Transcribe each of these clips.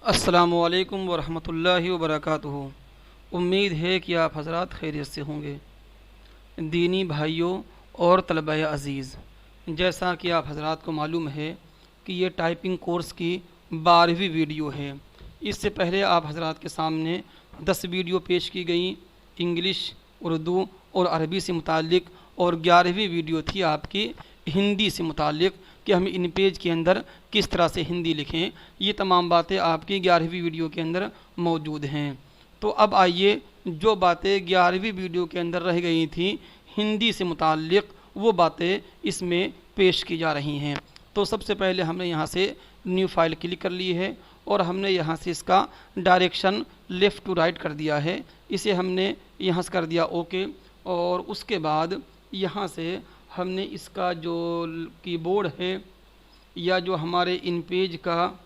अस्सलामुअलैकुम वरहमतुल्लाहि वबरकातुहू। उम्मीद है कि आप हज़रात खैरियत से होंगे। दीनी भाइयों और तलबा अज़ीज़, जैसा कि आप हज़रात को मालूम है कि ये टाइपिंग कोर्स की 12वीं वीडियो है। इससे पहले आप हज़रात के सामने 10 वीडियो पेश की गई इंग्लिश, उर्दू और अरबी से मुताल्लिक़, और 11वीं वीडियो थी आपकी हिंदी से मुताल्लिक़ कि हम इन पेज के अंदर किस तरह से हिंदी लिखें। ये तमाम बातें आपकी 11वीं वीडियो के अंदर मौजूद हैं। तो अब आइए, जो बातें 11वीं वीडियो के अंदर रह गई थी हिंदी से मुताल्लिक़, वो बातें इसमें पेश की जा रही हैं। तो सबसे पहले हमने यहाँ से न्यू फाइल क्लिक कर ली है और हमने यहाँ से इसका डायरेक्शन लेफ़्ट टू राइट कर दिया है। इसे हमने यहाँ से कर दिया ओके, और उसके बाद यहाँ से हमने इसका जो कीबोर्ड है या जो हमारे इन पेज का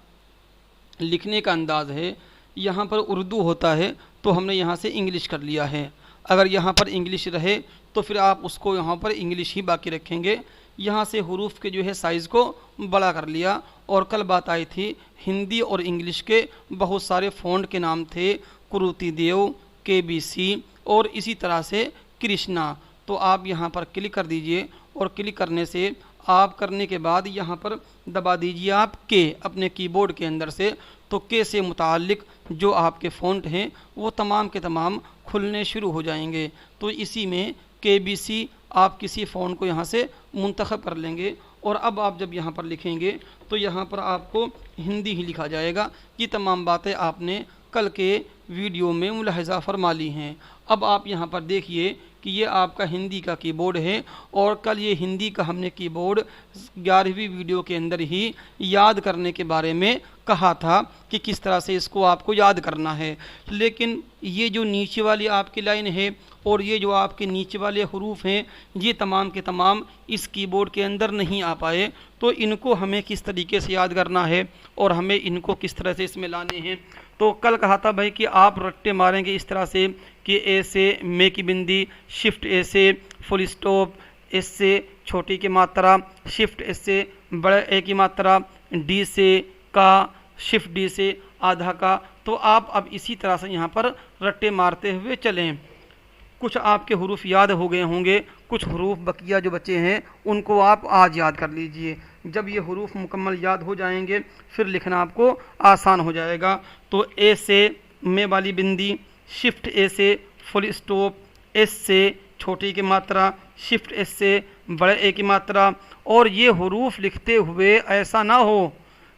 लिखने का अंदाज़ है, यहाँ पर उर्दू होता है तो हमने यहाँ से इंग्लिश कर लिया है। अगर यहाँ पर इंग्लिश रहे तो फिर आप उसको यहाँ पर इंग्लिश ही बाकी रखेंगे। यहाँ से हुरूफ के जो है साइज़ को बड़ा कर लिया। और कल बात आई थी हिंदी और इंग्लिश के बहुत सारे फ़ॉन्ट के नाम थे, कुरुति देव, KBC और इसी तरह से कृष्णा। तो आप यहाँ पर क्लिक कर दीजिए और क्लिक करने से आप करने के बाद यहाँ पर दबा दीजिए आप के अपने कीबोर्ड के अंदर से। तो के से मुताल्लिक़ जो आपके फ़ॉन्ट हैं वो तमाम के तमाम खुलने शुरू हो जाएंगे। तो इसी में KBC आप किसी फ़ॉन्ट को यहाँ से मुंतखब कर लेंगे और अब आप जब यहाँ पर लिखेंगे तो यहाँ पर आपको हिंदी ही लिखा जाएगा। ये तमाम बातें आपने कल के वीडियो में मुलाहज़ा फरमा ली हैं। अब आप यहाँ पर देखिए कि ये आपका हिंदी का कीबोर्ड है और कल ये हिंदी का हमने कीबोर्ड 11वीं वीडियो के अंदर ही याद करने के बारे में कहा था कि किस तरह से इसको आपको याद करना है। लेकिन ये जो नीचे वाली आपकी लाइन है और ये जो आपके नीचे वाले हरूफ हैं, ये तमाम के तमाम इस कीबोर्ड के अंदर नहीं आ पाए। तो इनको हमें किस तरीके से याद करना है और हमें इनको किस तरह से इसमें लाने हैं। तो कल कहा था भाई कि आप रट्टे मारेंगे इस तरह से कि ए से मे की बिंदी, शिफ्ट ए से फुल स्टॉप, एस से छोटी की मात्रा, शिफ्ट एस से बड़े ए की मात्रा, डी से का, शिफ्ट डी से आधा का। तो आप अब इसी तरह से यहाँ पर रट्टे मारते हुए चलें। कुछ आपके हुरूफ याद हो गए होंगे, कुछ हुरूफ बकिया जो बचे हैं उनको आप आज याद कर लीजिए। जब ये हुरूफ मुकम्मल याद हो जाएंगे फिर लिखना आपको आसान हो जाएगा। तो ए से मे वाली बिंदी, शिफ्ट ए से फुल स्टॉप, एस से छोटी की मात्रा, शिफ्ट एस से बड़े ए की मात्रा। और ये हुरूफ लिखते हुए ऐसा ना हो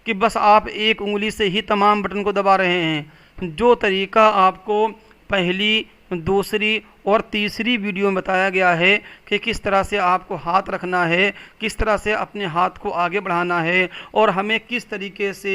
कि बस आप एक उंगली से ही तमाम बटन को दबा रहे हैं। जो तरीका आपको पहली, दूसरी और तीसरी वीडियो में बताया गया है कि किस तरह से आपको हाथ रखना है, किस तरह से अपने हाथ को आगे बढ़ाना है और हमें किस तरीके से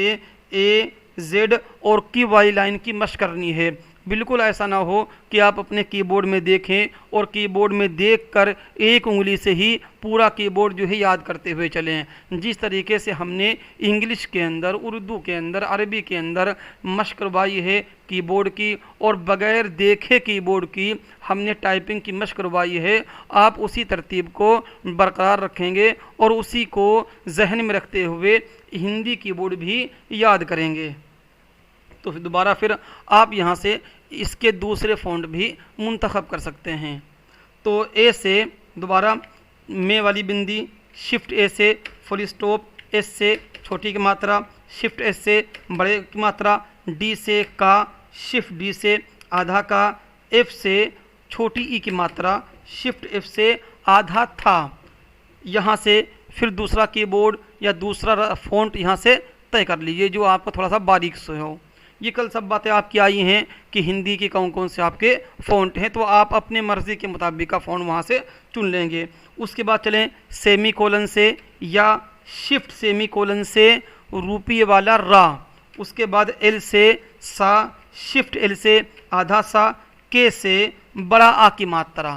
ए, जेड और की वाई लाइन की मशक करनी है। बिल्कुल ऐसा ना हो कि आप अपने कीबोर्ड में देखें और कीबोर्ड में देखकर एक उंगली से ही पूरा कीबोर्ड जो है याद करते हुए चलें। जिस तरीके से हमने इंग्लिश के अंदर, उर्दू के अंदर, अरबी के अंदर मशक करवाई है कीबोर्ड की और बग़ैर देखे कीबोर्ड की हमने टाइपिंग की मशक करवाई है, आप उसी तरतीब को बरकरार रखेंगे और उसी को जहन में रखते हुए हिंदी कीबोर्ड भी याद करेंगे। तो दोबारा फिर आप यहाँ से इसके दूसरे फ़ॉन्ट भी मुंतखब कर सकते हैं। तो ए से दोबारा मे वाली बिंदी, शिफ्ट ए से फुल स्टॉप, एस से छोटी की मात्रा, शिफ्ट एस से बड़े की मात्रा, डी से का, शिफ्ट डी से आधा का, एफ से छोटी ई की मात्रा, शिफ्ट एफ से आधा था। यहाँ से फिर दूसरा कीबोर्ड या दूसरा फ़ॉन्ट यहाँ से तय कर लीजिए जो आपको थोड़ा सा बारीक से हो। ये कल सब बातें आपकी आई हैं कि हिंदी के कौन कौन से आपके फ़ॉन्ट हैं, तो आप अपने मर्ज़ी के मुताबिक का फ़ॉन्ट वहाँ से चुन लेंगे। उसके बाद चलें सेमी कोलन से या शिफ्ट सेमी कोलन से रुपये वाला रा, उसके बाद एल से सा, शिफ्ट एल से आधा सा, के से बड़ा आ की मात्रा,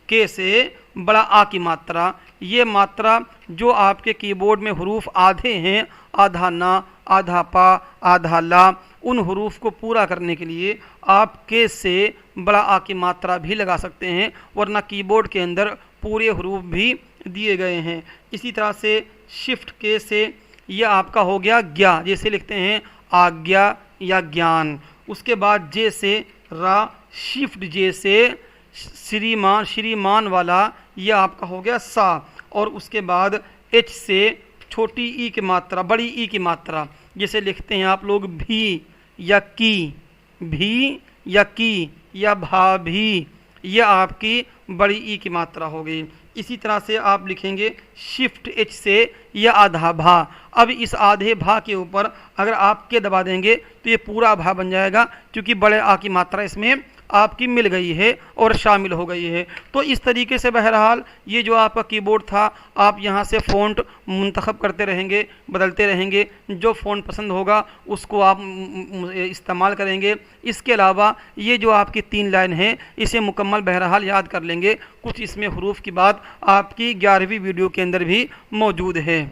के से बड़ा आ की मात्रा। ये मात्रा जो आपके कीबोर्ड में हुरूफ आधे हैं, आधा ना, आधा पा, आधा ला, उन हुरूफ को पूरा करने के लिए आप के से बड़ा आ की मात्रा भी लगा सकते हैं, वरना कीबोर्ड के अंदर पूरे हुरूफ भी दिए गए हैं। इसी तरह से शिफ्ट के से यह आपका हो गया ज्ञा, जैसे लिखते हैं आज्ञा, या ज्ञान। उसके बाद जे से रा, शिफ्ट जे से श्रीमान, श्रीमान वाला, यह आपका हो गया सा। और उसके बाद एच से छोटी ई की मात्रा, बड़ी ई की मात्रा, जैसे लिखते हैं आप लोग भी या की, भी या की या भाभी, यह आपकी बड़ी ई की मात्रा हो गई। इसी तरह से आप लिखेंगे शिफ्ट एच से यह आधा भा। अब इस आधे भा के ऊपर अगर आप के दबा देंगे तो ये पूरा भा बन जाएगा, क्योंकि बड़े आ की मात्रा इसमें आपकी मिल गई है और शामिल हो गई है। तो इस तरीके से बहरहाल ये जो आपका कीबोर्ड था, आप यहाँ से फ़ॉन्ट मुंतखब करते रहेंगे, बदलते रहेंगे, जो फ़ॉन्ट पसंद होगा उसको आप इस्तेमाल करेंगे। इसके अलावा ये जो आपकी 3 लाइन है इसे मुकम्मल बहरहाल याद कर लेंगे। कुछ इसमें हरूफ की बात आपकी 11वीं वीडियो के अंदर भी मौजूद है।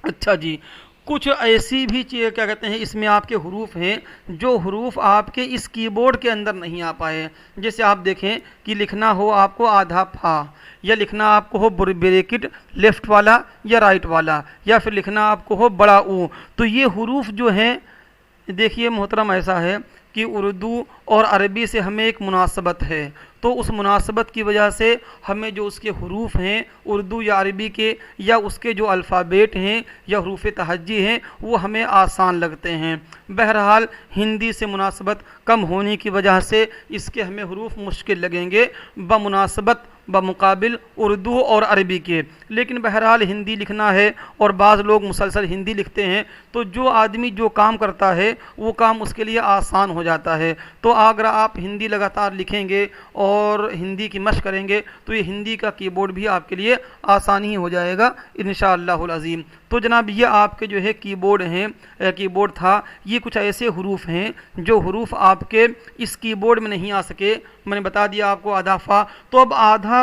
अच्छा जी, कुछ ऐसी भी चीज़ क्या कहते हैं इसमें आपके हरूफ हैं जो हरूफ आपके इस कीबोर्ड के अंदर नहीं आ पाए। जैसे आप देखें कि लिखना हो आपको आधा फा, या लिखना आपको हो ब्रैकेट लेफ्ट वाला या राइट वाला, या फिर लिखना आपको हो बड़ा ऊ, तो ये हरूफ जो हैं, देखिए मोहतरम, ऐसा है कि उर्दू और अरबी से हमें एक मुनासबत है, तो उस मुनासबत की वजह से हमें जो उसके हरूफ हैं उर्दू या अरबी के, या उसके जो अल्फ़ाबेट हैं या हरूफ तहज्जी हैं, वो हमें आसान लगते हैं। बहरहाल हिंदी से मुनासबत कम होने की वजह से इसके हमें हरूफ मुश्किल लगेंगे बमुनासबत बमुकाबिल उर्दू और अरबी के। लेकिन बहरहाल हिंदी लिखना है और बाज़ लोग मुसलसल हिंदी लिखते हैं, तो जो आदमी जो काम करता है वो काम उसके लिए आसान हो जाता है। तो अगर आप हिंदी लगातार लिखेंगे और हिंदी की मशक़ करेंगे तो ये हिंदी का कीबोर्ड भी आपके लिए आसानी हो जाएगा इंशाअल्लाहुल अज़ीम। तो जनाब ये आपके जो है कीबोर्ड था, ये कुछ ऐसे हरूफ हैं जो हरूफ आपके इस कीबोर्ड में नहीं आ सके। मैंने बता दिया आपको आधा फा। तो अब आधा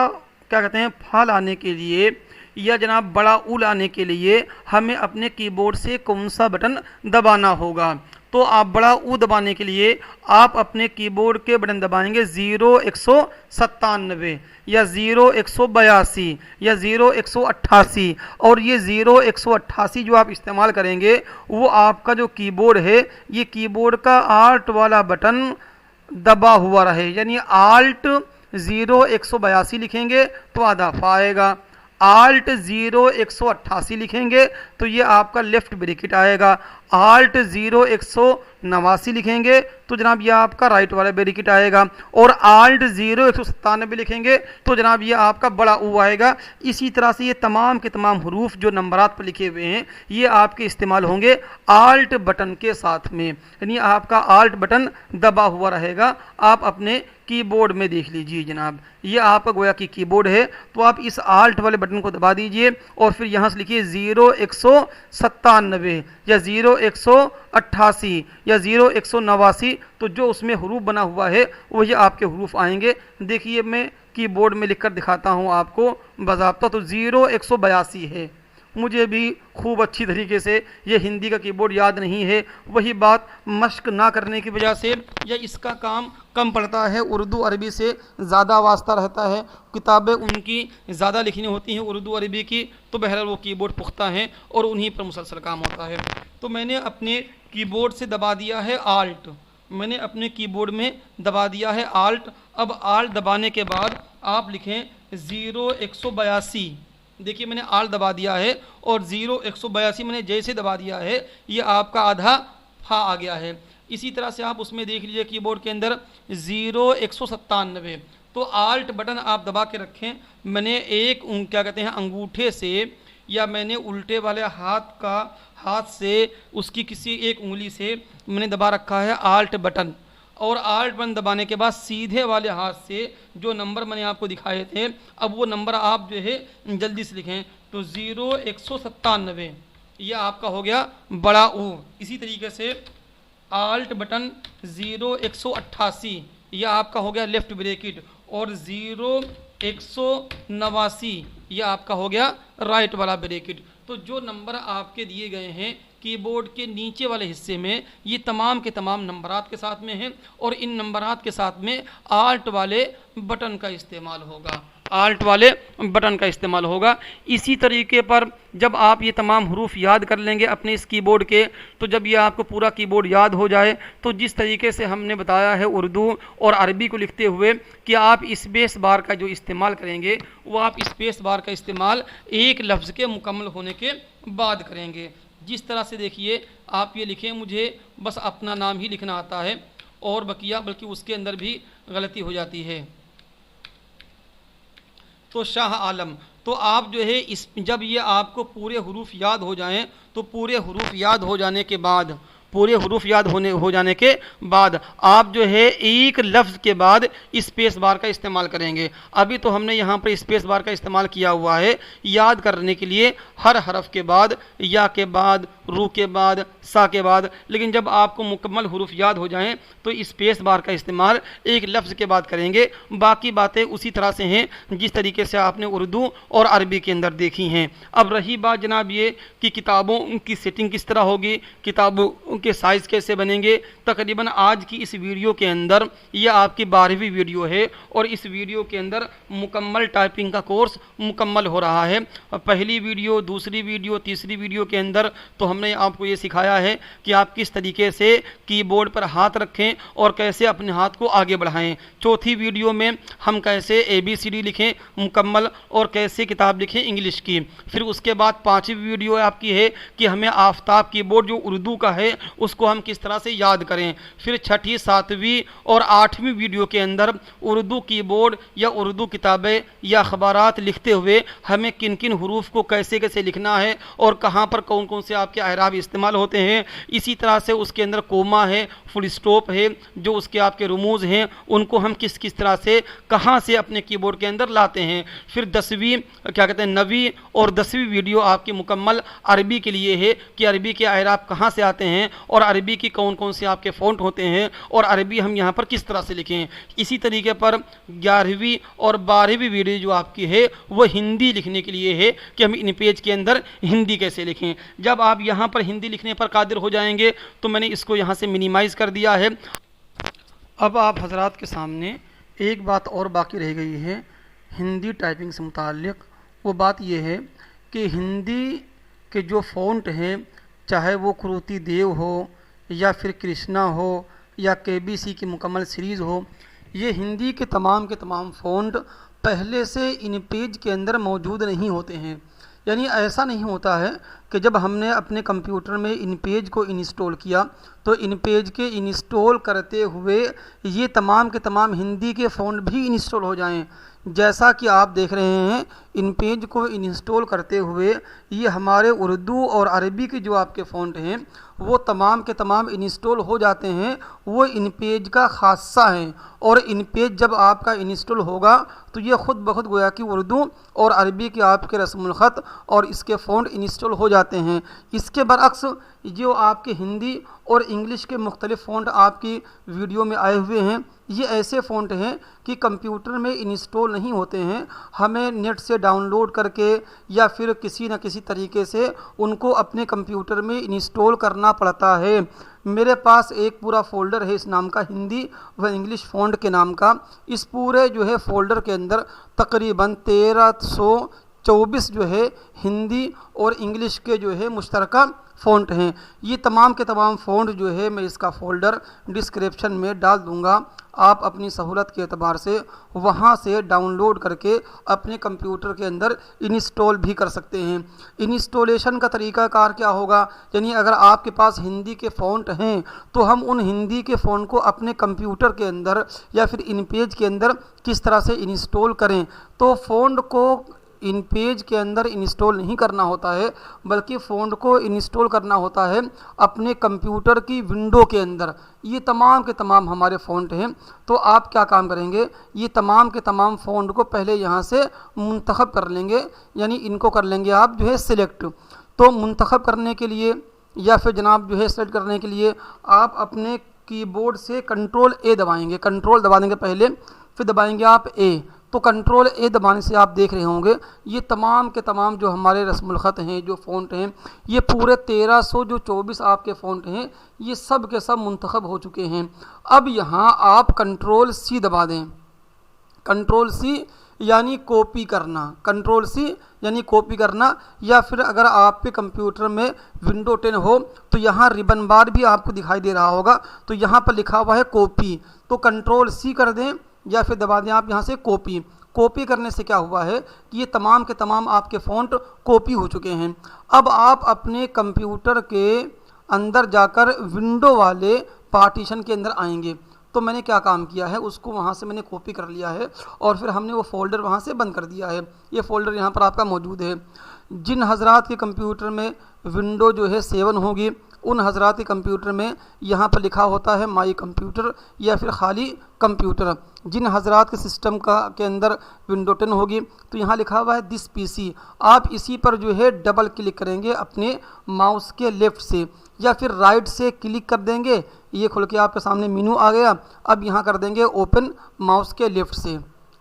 क्या कहते हैं फा लाने के लिए या जनाब बड़ा ऊ लाने के लिए हमें अपने कीबोर्ड से कौन सा बटन दबाना होगा? तो आप बड़ा ऊ दबाने के लिए आप अपने कीबोर्ड के बटन दबाएंगे 0-197 या 0-182 या 0-188, और ये 0-188 जो आप इस्तेमाल करेंगे वो आपका जो कीबोर्ड है ये कीबोर्ड का आल्ट वाला बटन दबा हुआ रहे। यानी आल्ट 0-182 लिखेंगे तो आधा फा आएगा, आल्ट 0-188 लिखेंगे तो ये आपका लेफ्ट ब्रैकेट आएगा, आल्ट 0-189 लिखेंगे तो जनाब ये आपका राइट वाला ब्रैकेट आएगा, और आल्ट 0-197 लिखेंगे तो जनाब ये आपका बड़ा ऊ आएगा। इसी तरह से ये तमाम के तमाम हरूफ जो नंबरात पर लिखे हुए हैं ये आपके इस्तेमाल होंगे आल्ट बटन के साथ में, यानी आपका आल्ट बटन दबा हुआ रहेगा। आप अपने कीबोर्ड में देख लीजिए जनाब, ये आपका गोया की कीबोर्ड है, तो आप इस आल्ट वाले बटन को दबा दीजिए और फिर यहाँ से लिखिए 0-197 या 0-188 या 0-189, तो जो उसमें हरूफ बना हुआ है वही आपके हरूफ आएंगे। देखिए मैं कीबोर्ड में लिखकर दिखाता हूँ आपको बाज़ाब्ता। तो 0-182 है, मुझे भी खूब अच्छी तरीके से ये हिंदी का कीबोर्ड याद नहीं है। वही बात मश्क ना करने की वजह से या इसका काम कम पड़ता है, उर्दू अरबी से ज़्यादा वास्ता रहता है, किताबें उनकी ज़्यादा लिखनी होती हैं उर्दू अरबी की, तो बहरहाल वो कीबोर्ड पुख्ता हैं और उन्हीं पर मुसलसल काम होता है। तो मैंने अपने कीबोर्ड से दबा दिया है आल्ट, मैंने अपने कीबोर्ड में दबा दिया है आल्ट। अब आल्ट दबाने के बाद आप लिखें 0-182, देखिए मैंने आल्ट दबा दिया है और 0-182 मैंने जैसे दबा दिया है ये आपका आधा फा आ गया है। इसी तरह से आप उसमें देख लीजिए कीबोर्ड के अंदर 0-197, तो आल्ट बटन आप दबा के रखें। मैंने एक क्या कहते हैं अंगूठे से या मैंने उल्टे वाले हाथ से उसकी किसी एक उंगली से मैंने दबा रखा है आल्ट बटन, और आल्ट बटन दबाने के बाद सीधे वाले हाथ से जो नंबर मैंने आपको दिखाए थे अब वो नंबर आप जो है जल्दी से लिखें। तो 0-197 ये आपका हो गया बड़ा ऊ। इसी तरीके से आल्ट बटन 0-188 यह आपका हो गया लेफ्ट ब्रैकेट, और 0-189 ये आपका हो गया राइट वाला ब्रैकेट। तो जो नंबर आपके दिए गए हैं कीबोर्ड के नीचे वाले हिस्से में ये तमाम के तमाम नंबरात के साथ में हैं, और इन नंबरात के साथ में आल्ट वाले बटन का इस्तेमाल होगा। आल्ट वाले बटन का इस्तेमाल होगा। इसी तरीके पर जब आप ये तमाम हरूफ याद कर लेंगे अपने इस कीबोर्ड के, तो जब ये आपको पूरा कीबोर्ड याद हो जाए तो जिस तरीके से हमने बताया है उर्दू और अरबी को लिखते हुए कि आप स्पेस बार का जो इस्तेमाल करेंगे वो आप स्पेस बार का इस्तेमाल एक लफ्ज़ के मुकम्मल होने के बाद करेंगे। जिस तरह से देखिए आप ये लिखें, मुझे बस अपना नाम ही लिखना आता है और बकिया बल्कि उसके अंदर भी गलती हो जाती है। तो शाह आलम, तो आप जो है इस जब ये आपको पूरे हुरूफ याद हो जाएं तो पूरे हुरूफ याद हो जाने के बाद हो जाने के बाद आप जो है एक लफ्ज़ के बाद स्पेस बार का इस्तेमाल करेंगे। अभी तो हमने यहाँ पर स्पेस बार का इस्तेमाल किया हुआ है याद करने के लिए हर हरफ के बाद, या के बाद, रू के बाद, सा के बाद, लेकिन जब आपको मुकम्मल हुरूफ याद हो जाएं तो स्पेस बार का इस्तेमाल एक लफ्ज़ के बाद करेंगे। बाकी बातें उसी तरह से हैं जिस तरीके से आपने उर्दू और अरबी के अंदर देखी हैं। अब रही बात जनाब ये कि किताबों की सेटिंग किस तरह होगी, किताबों के साइज़ कैसे बनेंगे। तकरीबन आज की इस वीडियो के अंदर यह आपकी 12वीं वीडियो है और इस वीडियो के अंदर मुकम्मल टाइपिंग का कोर्स मुकम्मल हो रहा है। पहली वीडियो, दूसरी वीडियो, तीसरी वीडियो के अंदर तो हमने आपको ये सिखाया है कि आप किस तरीके से कीबोर्ड पर हाथ रखें और कैसे अपने हाथ को आगे बढ़ाएं। चौथी वीडियो में हम कैसे ABCD लिखें मुकम्मल और कैसे किताब लिखें इंग्लिश की। फिर उसके बाद 5वीं वीडियो आपकी है कि हमें आफ्ताब कीबोर्ड जो उर्दू का है उसको हम किस तरह से याद करें। फिर 6ठी, 7वीं और 8वीं वीडियो के अंदर उर्दू कीबोर्ड या उर्दू किताबें या अखबारात लिखते हुए हमें किन किन हरूफ को कैसे कैसे लिखना है और कहाँ पर कौन कौन से आपके अहराब इस्तेमाल होते हैं। इसी तरह से उसके अंदर कोमा है, फुल स्टॉप है, जो उसके आपके रुमूज हैं उनको हम किस किस तरह से कहाँ से अपने कीबोर्ड के अंदर लाते हैं। फिर 10वीं क्या कहते हैं 9वीं और 10वीं वीडियो आपकी मुकम्मल अरबी के लिए है कि अरबी के अहराब कहाँ से आते हैं और अरबी की कौन कौन से आपके फ़ॉन्ट होते हैं और अरबी हम यहाँ पर किस तरह से लिखें। इसी तरीके पर 11वीं और 12वीं वीडियो जो आपकी है वो हिंदी लिखने के लिए है कि हम इन पेज के अंदर हिंदी कैसे लिखें। जब आप यहाँ पर हिंदी लिखने पर कादिर हो जाएंगे तो मैंने इसको यहाँ से मिनिमाइज़ कर दिया है। अब आप हजरात के सामने एक बात और बाकी रह गई है हिंदी टाइपिंग से मुताल्लिक़। वो बात यह है कि हिंदी के जो फ़ॉन्ट हैं, चाहे वो क्रूति देव हो या फिर कृष्णा हो या KBC की मुकम्मल सीरीज़ हो, ये हिंदी के तमाम फ़ॉन्ट पहले से इन पेज के अंदर मौजूद नहीं होते हैं। यानी ऐसा नहीं होता है कि जब हमने अपने कंप्यूटर में इन पेज को इंस्टॉल किया तो इन पेज के इंस्टॉल करते हुए ये तमाम के तमाम हिंदी के फ़ॉन्ट भी इंस्टॉल हो जाएं। जैसा कि आप देख रहे हैं इन पेज को इंस्टॉल करते हुए ये हमारे उर्दू और अरबी के जो आपके फ़ॉन्ट हैं वो तमाम के तमाम इंस्टॉल हो जाते हैं। वो इन पेज का खासा है और इन पेज जब आपका इंस्टॉल होगा तो ये ख़ुद ब खुद गोया कि उर्दू और अरबी के आपके रस्मुल ख़त और इसके फ़ॉन्ट इंस्टॉल हो जाते हैं। इसके बरअक्स जो आपके हिंदी और इंग्लिश के मुख्तलिफ़ फ़ॉन्ट आपकी वीडियो में आए हुए हैं ये ऐसे फ़ॉन्ट हैं कि कंप्यूटर में इंस्टॉल नहीं होते हैं, हमें नेट से डाउनलोड करके या फिर किसी न किसी तरीके से उनको अपने कंप्यूटर में इंस्टॉल करना पड़ता है। मेरे पास एक पूरा फ़ोल्डर है इस नाम का, हिंदी व इंग्लिश फ़ॉन्ट के नाम का। इस पूरे जो है फ़ोल्डर के अंदर तकरीबन 1324 जो है हिंदी और इंग्लिश के जो है मुश्तरका फ़ॉन्ट हैं। ये तमाम के तमाम फ़ॉन्ट जो है मैं इसका फ़ोल्डर डिस्क्रिप्शन में डाल दूँगा, आप अपनी सहूलत के एतबार से वहाँ से डाउनलोड करके अपने कंप्यूटर के अंदर इंस्टॉल भी कर सकते हैं। इंस्टॉलेशन का तरीक़ाकार क्या होगा, यानी अगर आपके पास हिंदी के फ़ॉन्ट हैं तो हम उन हिंदी के फ़ॉन्ट को अपने कंप्यूटर के अंदर या फिर इन पेज के अंदर किस तरह से इंस्टॉल करें। तो फ़ॉन्ट को इन पेज के अंदर इंस्टॉल नहीं करना होता है बल्कि फ़ॉन्ट को इंस्टॉल करना होता है अपने कंप्यूटर की विंडो के अंदर। ये तमाम के तमाम हमारे फ़ॉन्ट हैं। तो आप क्या काम करेंगे, ये तमाम के तमाम फ़ॉन्ट को पहले यहाँ से मुंतखब कर लेंगे, यानी इनको कर लेंगे आप जो है सिलेक्ट। तो मुंतखब करने के लिए या फिर जनाब जो है सेलेक्ट करने के लिए आप अपने कीबोर्ड से Ctrl+A दबाएंगे। कंट्रोल दबा देंगे पहले, फिर दबाएंगे आप A। तो Ctrl+A दबाने से आप देख रहे होंगे ये तमाम के तमाम जो हमारे रस्मुल ख़त हैं, जो फ़ॉन्ट हैं, ये पूरे 1324 आपके फ़ॉन्ट हैं, ये सब के सब मुंतखब हो चुके हैं। अब यहाँ आप Ctrl+C दबा दें। Ctrl+C यानी कॉपी करना, कंट्रोल सी यानी कॉपी करना, या फिर अगर आपके कंप्यूटर में विंडो 10 हो तो यहाँ रिबन बार भी आपको दिखाई दे रहा होगा, तो यहाँ पर लिखा हुआ है कॉपी, तो कंट्रोल सी कर दें या फिर दबा दें आप यहाँ से कॉपी। कॉपी करने से क्या हुआ है कि ये तमाम के तमाम आपके फ़ॉन्ट कॉपी हो चुके हैं। अब आप अपने कंप्यूटर के अंदर जाकर विंडो वाले पार्टीशन के अंदर आएंगे। तो मैंने क्या काम किया है, उसको वहाँ से मैंने कॉपी कर लिया है और फिर हमने वो फ़ोल्डर वहाँ से बंद कर दिया है। ये फ़ोल्डर यहाँ पर आपका मौजूद है। जिन हजरात के कंप्यूटर में विंडो जो है 7 होगी, उन हजरात के कंप्यूटर में यहाँ पर लिखा होता है माई कंप्यूटर या फिर खाली कंप्यूटर। जिन हजरात के सिस्टम के अंदर विंडो 10 होगी तो यहाँ लिखा हुआ है दिस पीसी। आप इसी पर जो है डबल क्लिक करेंगे अपने माउस के लेफ़्ट से, या फिर राइट से क्लिक कर देंगे। ये खुल के आपके सामने मेनू आ गया। अब यहाँ कर देंगे ओपन माउस के लेफ़्ट से।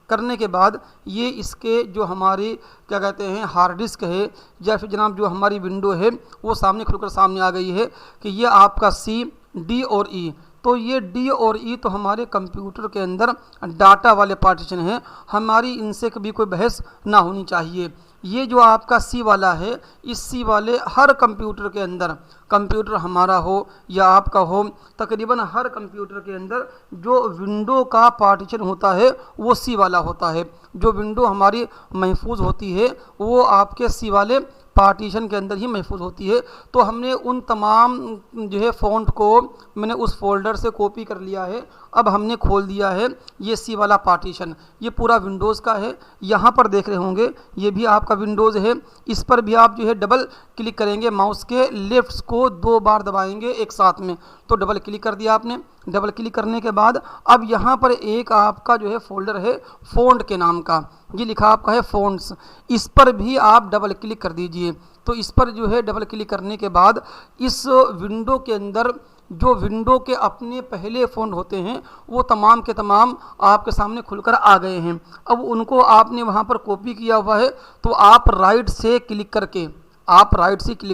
करने के बाद ये इसके जो हमारी क्या कहते हैं हार्ड डिस्क है या फिर जनाब जो हमारी विंडो है वो सामने खुलकर सामने आ गई है कि ये आपका सी, डी और ई। तो ये डी और ई तो हमारे कंप्यूटर के अंदर डाटा वाले पार्टीशन हैं, हमारी इनसे कभी कोई बहस ना होनी चाहिए। ये जो आपका सी वाला है, इस सी वाले हर कंप्यूटर के अंदर, कंप्यूटर हमारा हो या आपका हो, तकरीबन हर कंप्यूटर के अंदर जो विंडो का पार्टीशन होता है वो सी वाला होता है। जो विंडो हमारी महफूज होती है वो आपके सी वाले पार्टीशन के अंदर ही महफूज होती है। तो हमने उन तमाम जो है फ़ॉन्ट को मैंने उस फोल्डर से कॉपी कर लिया है। अब हमने खोल दिया है ये सी वाला पार्टीशन, ये पूरा विंडोज़ का है। यहाँ पर देख रहे होंगे ये भी आपका विंडोज़ है। इस पर भी आप जो है डबल क्लिक करेंगे, माउस के लेफ्ट को 2 बार दबाएंगे एक साथ में, तो डबल क्लिक कर दिया आपने। डबल क्लिक करने के बाद अब यहाँ पर एक आपका जो है फोल्डर है फ़ॉन्ट के नाम का, ये लिखा आपका है फ़ॉन्ट्स। इस पर भी आप डबल क्लिक कर दीजिए। तो इस पर जो है डबल क्लिक करने के बाद इस विंडो के अंदर जो विंडो के अपने पहले फ़ॉन्ट होते हैं वो तमाम के तमाम आपके सामने खुलकर आ गए हैं। अब उनको आपने वहाँ पर कॉपी किया हुआ है, तो आप राइट से क्लिक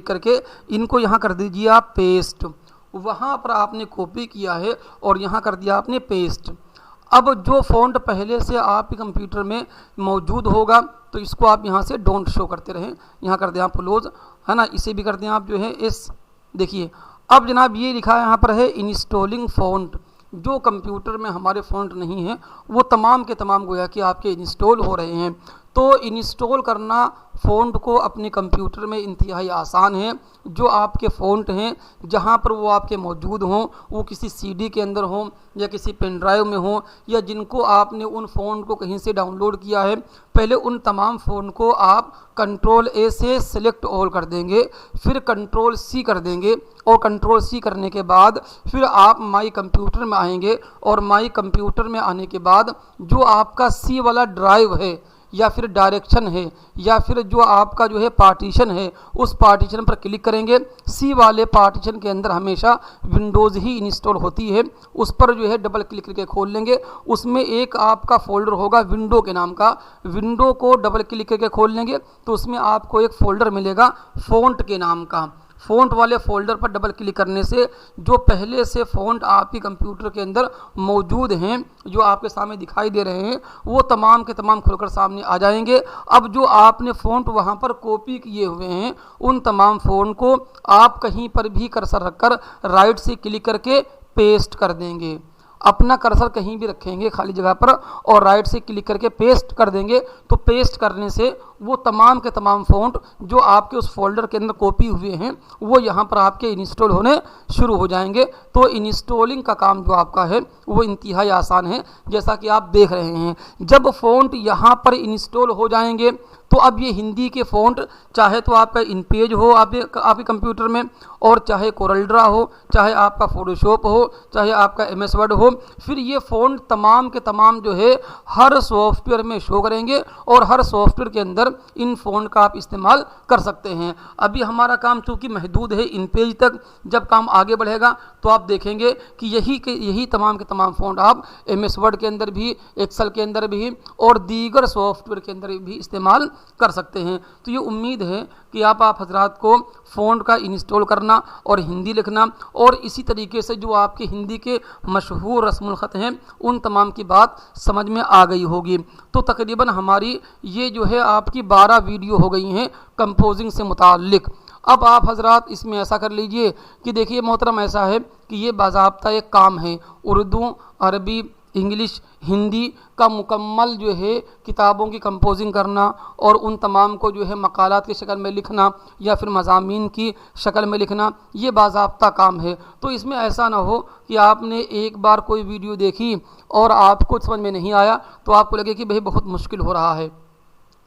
करके इनको यहाँ कर दीजिए आप पेस्ट। वहाँ पर आपने कॉपी किया है और यहाँ कर दिया आपने पेस्ट। अब जो फ़ॉन्ट पहले से आपके कंप्यूटर में मौजूद होगा तो इसको आप यहाँ से डोंट शो करते रहें, यहाँ कर दें आप क्लोज, है ना। इसे भी कर दें आप जो है इस, देखिए अब जनाब ये लिखा है यहाँ पर है इंस्टॉलिंग फ़ॉन्ट। जो कंप्यूटर में हमारे फ़ॉन्ट नहीं है वो तमाम के तमाम गोया कि आपके इंस्टॉल हो रहे हैं। तो इंस्टॉल करना फ़ॉन्ट को अपने कंप्यूटर में इंतहाई आसान है। जो आपके फ़ॉन्ट हैं जहाँ पर वो आपके मौजूद हों, वो किसी सीडी के अंदर हों या किसी पेन ड्राइव में हों, या जिनको आपने उन फ़ॉन्ट को कहीं से डाउनलोड किया है, पहले उन तमाम फ़ॉन्ट को आप कंट्रोल ए से सेलेक्ट ऑल कर देंगे, फिर कंट्रोल सी कर देंगे, और कंट्रोल सी करने के बाद फिर आप माई कंप्यूटर में आएंगे, और माई कंप्यूटर में आने के बाद जो आपका सी वाला ड्राइव है या फिर डायरेक्शन है या फिर जो आपका जो है पार्टीशन है, उस पार्टीशन पर क्लिक करेंगे। सी वाले पार्टीशन के अंदर हमेशा विंडोज़ ही इंस्टॉल होती है, उस पर जो है डबल क्लिक करके खोल लेंगे। उसमें एक आपका फ़ोल्डर होगा विंडो के नाम का, विंडो को डबल क्लिक करके खोल लेंगे तो उसमें आपको एक फ़ोल्डर मिलेगा फ़ॉन्ट के नाम का। फ़ॉन्ट वाले फ़ोल्डर पर डबल क्लिक करने से जो पहले से फ़ॉन्ट आपके कंप्यूटर के अंदर मौजूद हैं, जो आपके सामने दिखाई दे रहे हैं, वो तमाम के तमाम खुलकर सामने आ जाएंगे। अब जो आपने फ़ॉन्ट वहाँ पर कॉपी किए हुए हैं उन तमाम फ़ॉन्ट को आप कहीं पर भी कर्सर रखकर राइट से क्लिक करके पेस्ट कर देंगे। अपना कर्सर कहीं भी रखेंगे खाली जगह पर और राइट से क्लिक करके पेस्ट कर देंगे, तो पेस्ट करने से वो तमाम के तमाम फ़ॉन्ट जो आपके उस फोल्डर के अंदर कॉपी हुए हैं वो यहाँ पर आपके इंस्टॉल होने शुरू हो जाएंगे। तो इंस्टॉलिंग का काम जो आपका है वो इंतहाई आसान है, जैसा कि आप देख रहे हैं। जब फ़ॉन्ट यहाँ पर इंस्टॉल हो जाएंगे तो अब ये हिंदी के फ़ॉन्ट, चाहे तो आपका इनपेज हो आपके कंप्यूटर में, और चाहे कोरलड्रा हो, चाहे आपका फोटोशॉप हो, चाहे आपका MS वर्ड हो, फिर ये फ़ॉन्ट तमाम के तमाम जो है हर सॉफ्टवेयर में शो करेंगे और हर सॉफ्टवेयर के अंदर इन फ़ॉन्ट का आप इस्तेमाल कर सकते हैं। अभी हमारा काम चूँकि महदूद है इनपेज तक, जब काम आगे बढ़ेगा तो आप देखेंगे कि यही तमाम के तमाम फ़ॉन्ट आप MS वर्ड के अंदर भी, एक्सेल के अंदर भी और दीगर सॉफ्टवेयर के अंदर भी इस्तेमाल कर सकते हैं। तो ये उम्मीद है कि आप हजरात को फ़ॉन्ट का इंस्टॉल करना और हिंदी लिखना और इसी तरीके से जो आपके हिंदी के मशहूर रस्मुल ख़त हैं उन तमाम की बात समझ में आ गई होगी। तो तकरीबन हमारी ये जो है आपकी 12 वीडियो हो गई हैं कंपोजिंग से मुताल्लिक़। अब आप हजरात इसमें ऐसा कर लीजिए कि देखिए मोहतरम, ऐसा है कि ये बाज़ाब्ता एक काम है, उर्दू, अरबी, इंग्लिश, हिंदी का मुकम्मल जो है किताबों की कंपोजिंग करना और उन तमाम को जो है मकालात की शक्ल में लिखना या फिर मज़ामीन की शक्ल में लिखना, ये बाज़ाब्ता काम है। तो इसमें ऐसा ना हो कि आपने एक बार कोई वीडियो देखी और आपको समझ में नहीं आया तो आपको लगे कि भाई बहुत मुश्किल हो रहा है।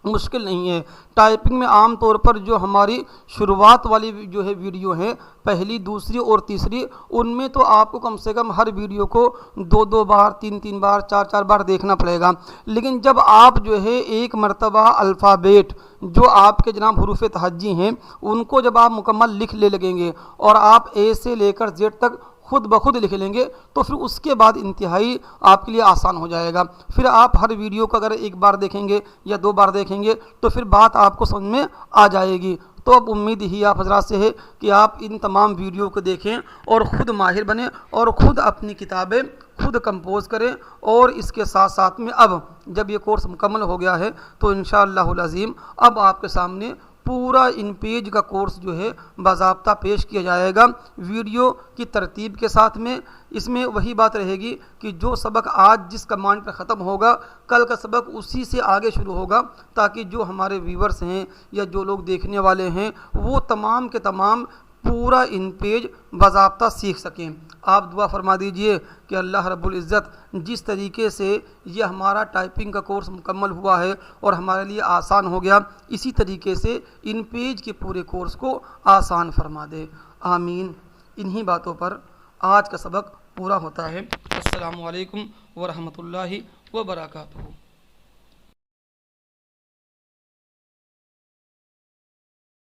मुश्किल नहीं है। टाइपिंग में आम तौर पर जो हमारी शुरुआत वाली जो है वीडियो हैं, पहली, दूसरी और तीसरी, उनमें तो आपको कम से कम हर वीडियो को 2-2 बार, 3-3 बार, 4-4 बार देखना पड़ेगा। लेकिन जब आप जो है एक मरतबा अल्फ़ाबेट जो आपके जनाब हुरूफ़ तहज्जी हैं उनको जब आप मुकम्मल लिख ले लगेंगे और आप ए से लेकर जेड तक खुद ब खुद लिख लेंगे तो फिर उसके बाद इंतहाई आपके लिए आसान हो जाएगा। फिर आप हर वीडियो को अगर एक बार देखेंगे या 2 बार देखेंगे तो फिर बात आपको समझ में आ जाएगी। तो अब उम्मीद ही आप हजरात से है कि आप इन तमाम वीडियो को देखें और ख़ुद माहिर बने और ख़ुद अपनी किताबें खुद कंपोज़ करें। और इसके साथ साथ में अब जब ये कोर्स मुकम्मल हो गया है तो इंशाअल्लाहुल अज़ीम अब आपके सामने पूरा इन पेज का कोर्स जो है बाज़ाब्ता पेश किया जाएगा वीडियो की तरतीब के साथ में। इसमें वही बात रहेगी कि जो सबक आज जिस कमांड पर ख़त्म होगा कल का सबक उसी से आगे शुरू होगा, ताकि जो हमारे व्यूवर्स हैं या जो लोग देखने वाले हैं वो तमाम के तमाम पूरा इन पेज बाज़ाब्ता सीख सकें। आप दुआ फरमा दीजिए कि अल्लाह रब्बुल इज़्ज़त जिस तरीके से ये हमारा टाइपिंग का कोर्स मुकम्मल हुआ है और हमारे लिए आसान हो गया, इसी तरीके से इन पेज के पूरे कोर्स को आसान फरमा दे। आमीन। इन्हीं बातों पर आज का सबक पूरा होता है। अस्सलामु अलैकुम व रहमतुल्लाहि व बरकातुहू।